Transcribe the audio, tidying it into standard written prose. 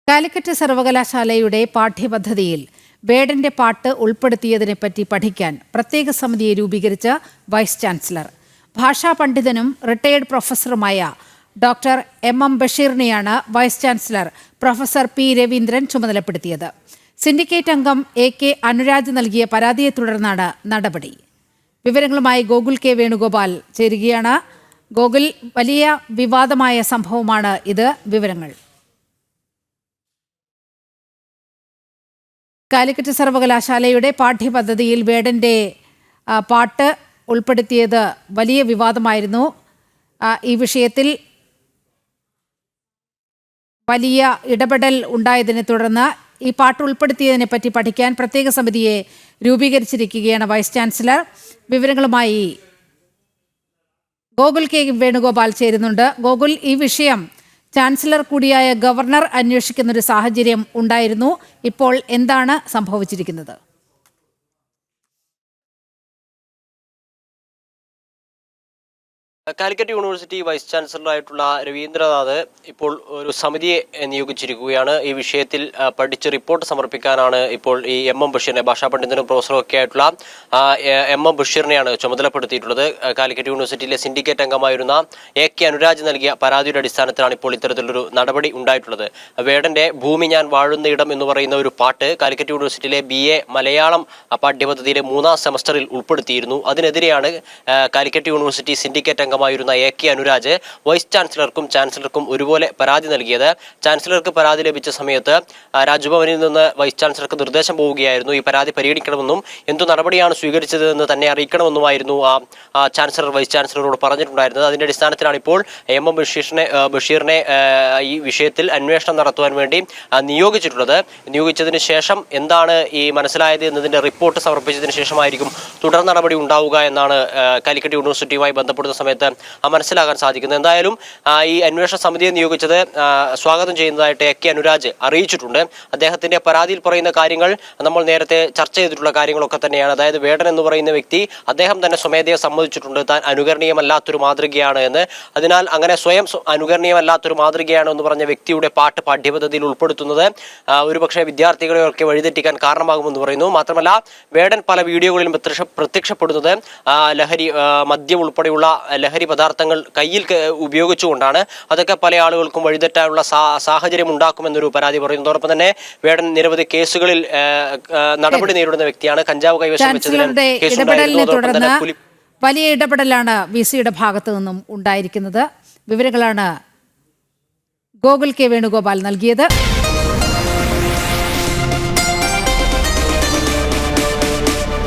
കാലിക്കറ്റ് സർവകലാശാലയുടെ പാഠ്യപദ്ധതിയിൽ വേടന്റെ പാട്ട് ഉൾപ്പെടുത്തിയതിനെപ്പറ്റി പഠിക്കാൻ പ്രത്യേക സമിതിയെ രൂപീകരിച്ച വൈസ് ചാൻസലർ. ഭാഷാ പണ്ഡിതനും റിട്ടയേർഡ് പ്രൊഫസറുമായ ഡോക്ടർ എം ബഷീറിനെയാണ് vice chancellor professor P Raveendran ചുമതലപ്പെടുത്തിയത്. സിൻഡിക്കേറ്റ് അംഗം AK അനുരാജ് നൽകിയ പരാതിയെ തുടർന്നാണ് നടപടി. വിവരങ്ങളുമായി ഗോകുൽ K വേണുഗോപാൽ ചേരുകയാണ്. ഗോകുൽ, വലിയ വിവാദമായ സംഭവമാണ് ഇത്. വിവരങ്ങൾ. കാലിക്കറ്റ് സർവകലാശാലയുടെ പാഠ്യപദ്ധതിയിൽ വേടന്റെ പാട്ട് ഉൾപ്പെടുത്തിയത് വലിയ വിവാദമായിരുന്നു. ഈ വിഷയത്തിൽ വലിയ ഇടപെടൽ ഉണ്ടായതിനെ തുടർന്ന് ഈ പാട്ട് ഉൾപ്പെടുത്തിയതിനെ പറ്റി പഠിക്കാൻ പ്രത്യേക സമിതിയെ രൂപീകരിച്ചിരിക്കുകയാണ് വൈസ് ചാൻസലർ. വിവരങ്ങളുമായി ഗോകുൽ K വേണുഗോപാൽ ചേരുന്നുണ്ട്. ഗോകുൽ, ഈ വിഷയം ചാൻസലർ കൂടിയായ ഗവർണർ അന്വേഷിക്കുന്നൊരു സാഹചര്യം ഉണ്ടായിരുന്നു. ഇപ്പോൾ എന്താണ് സംഭവിച്ചിരിക്കുന്നത്? കാലിക്കറ്റ് യൂണിവേഴ്സിറ്റി വൈസ് ചാൻസലറായിട്ടുള്ള രവീന്ദ്രനാഥ് ഇപ്പോൾ ഒരു സമിതിയെ നിയോഗിച്ചിരിക്കുകയാണ്. ഈ വിഷയത്തിൽ പഠിച്ച് റിപ്പോർട്ട് സമർപ്പിക്കാനാണ് ഇപ്പോൾ ഈ ബഷീറിനെ, ഭാഷാ പണ്ഡിതനും പ്രൊഫസറും ഒക്കെ ആയിട്ടുള്ള ബഷീറിനെയാണ് ചുമതലപ്പെടുത്തിയിട്ടുള്ളത്. കാലിക്കറ്റ് യൂണിവേഴ്സിറ്റിയിലെ സിൻഡിക്കേറ്റ് അംഗമായിരുന്ന AK അനുരാജ് നൽകിയ പരാതിയുടെ അടിസ്ഥാനത്തിലാണ് ഇപ്പോൾ ഇത്തരത്തിലൊരു നടപടി ഉണ്ടായിട്ടുള്ളത്. വേടന്റെ ഭൂമി ഞാൻ വാഴുന്നയിടം എന്ന് പറയുന്ന ഒരു പാട്ട് കാലിക്കറ്റ് യൂണിവേഴ്സിറ്റിയിലെ BA മലയാളം പാഠ്യപദ്ധതിയിലെ 3ാം സെമസ്റ്ററിൽ ഉൾപ്പെടുത്തിയിരുന്നു. അതിനെതിരെയാണ് കാലിക്കറ്റ് യൂണിവേഴ്സിറ്റി സിൻഡിക്കേറ്റ് അംഗമായിരുന്ന AK അനുരാജ് വൈസ് ചാൻസലർക്കും ഒരുപോലെ പരാതി നൽകിയത്. ചാൻസലർക്ക് പരാതി ലഭിച്ച സമയത്ത് രാജ്ഭവനിൽ നിന്ന് വൈസ് ചാൻസലർക്ക് നിർദ്ദേശം പോവുകയായിരുന്നു. ഈ പരാതി പരിഗണിക്കണമെന്നും എന്തു നടപടിയാണ് സ്വീകരിച്ചതെന്ന് തന്നെ അറിയിക്കണമെന്നുമായിരുന്നു ചാൻസലർ വൈസ് ചാൻസലറോട് പറഞ്ഞിട്ടുണ്ടായിരുന്നത്. അതിന്റെ അടിസ്ഥാനത്തിലാണ് ഇപ്പോൾ ബഷീറിനെ ഈ വിഷയത്തിൽ അന്വേഷണം നടത്തുവാൻ വേണ്ടി നിയോഗിച്ചിട്ടുള്ളത്. നിയോഗിച്ചതിന് ശേഷം എന്താണ് ഈ മനസ്സിലായത് എന്നതിന്റെ റിപ്പോർട്ട് സമർപ്പിച്ചതിന് ശേഷമായിരിക്കും തുടർ നടപടി ഉണ്ടാവുക എന്നാണ് കാലിക്കറ്റ് യൂണിവേഴ്സിറ്റിയുമായി ബന്ധപ്പെടുന്ന സമയത്ത് മനസ്സിലാക്കാൻ സാധിക്കുന്നത്. എന്തായാലും ഈ അന്വേഷണ സമിതിയെ നിയോഗിച്ചത് സ്വാഗതം ചെയ്യുന്നതായിട്ട് AK അനുരാജ് അറിയിച്ചിട്ടുണ്ട്. അദ്ദേഹത്തിന്റെ പരാതിയിൽ പറയുന്ന കാര്യങ്ങൾ നമ്മൾ നേരത്തെ ചർച്ച ചെയ്തിട്ടുള്ള കാര്യങ്ങളൊക്കെ തന്നെയാണ്. അതായത് വേടൻ എന്ന് പറയുന്ന വ്യക്തി അദ്ദേഹം തന്നെ സ്വമേധയെ സമ്മതിച്ചിട്ടുണ്ട് താൻ അനുകരണീയമല്ലാത്തൊരു മാതൃകയാണ് എന്ന്. അതിനാൽ അങ്ങനെ സ്വയം അനുകരണീയമല്ലാത്തൊരു മാതൃകയാണ് എന്ന് പറഞ്ഞ വ്യക്തിയുടെ പാട്ട് പാഠ്യപദ്ധതിയിൽ ഉൾപ്പെടുത്തുന്നത് ഒരുപക്ഷെ വിദ്യാർത്ഥികളെയൊക്കെ വഴിതെറ്റിക്കാൻ കാരണമാകുമെന്ന് പറയുന്നു. മാത്രമല്ല വേടൻ പല വീഡിയോകളിലും പ്രത്യക്ഷപ്പെടുന്നത് മദ്യം ഉൾപ്പെടെയുള്ള ലഹരി പദാർത്ഥങ്ങൾ കയ്യിൽ ഉപയോഗിച്ചുകൊണ്ടാണ്. അതൊക്കെ പല ആളുകൾക്കും വഴിതെറ്റാനുള്ള സാഹചര്യം ഉണ്ടാക്കുമെന്നൊരു പരാതി പറയുന്നു. അതോടൊപ്പം തന്നെ വേടൻ നിരവധി കേസുകളിൽ നടപടി നേരിടുന്ന വ്യക്തിയാണ്. കഞ്ചാവ് കൈവശം വെച്ചതിന് വലിയ ഇടപെടലാണ് VCയുടെ ഭാഗത്തു നിന്നും ഉണ്ടായിരിക്കുന്നത്. വിവരങ്ങളാണ് ഗോകുൽ K വേണുഗോപാൽ നൽകിയത്.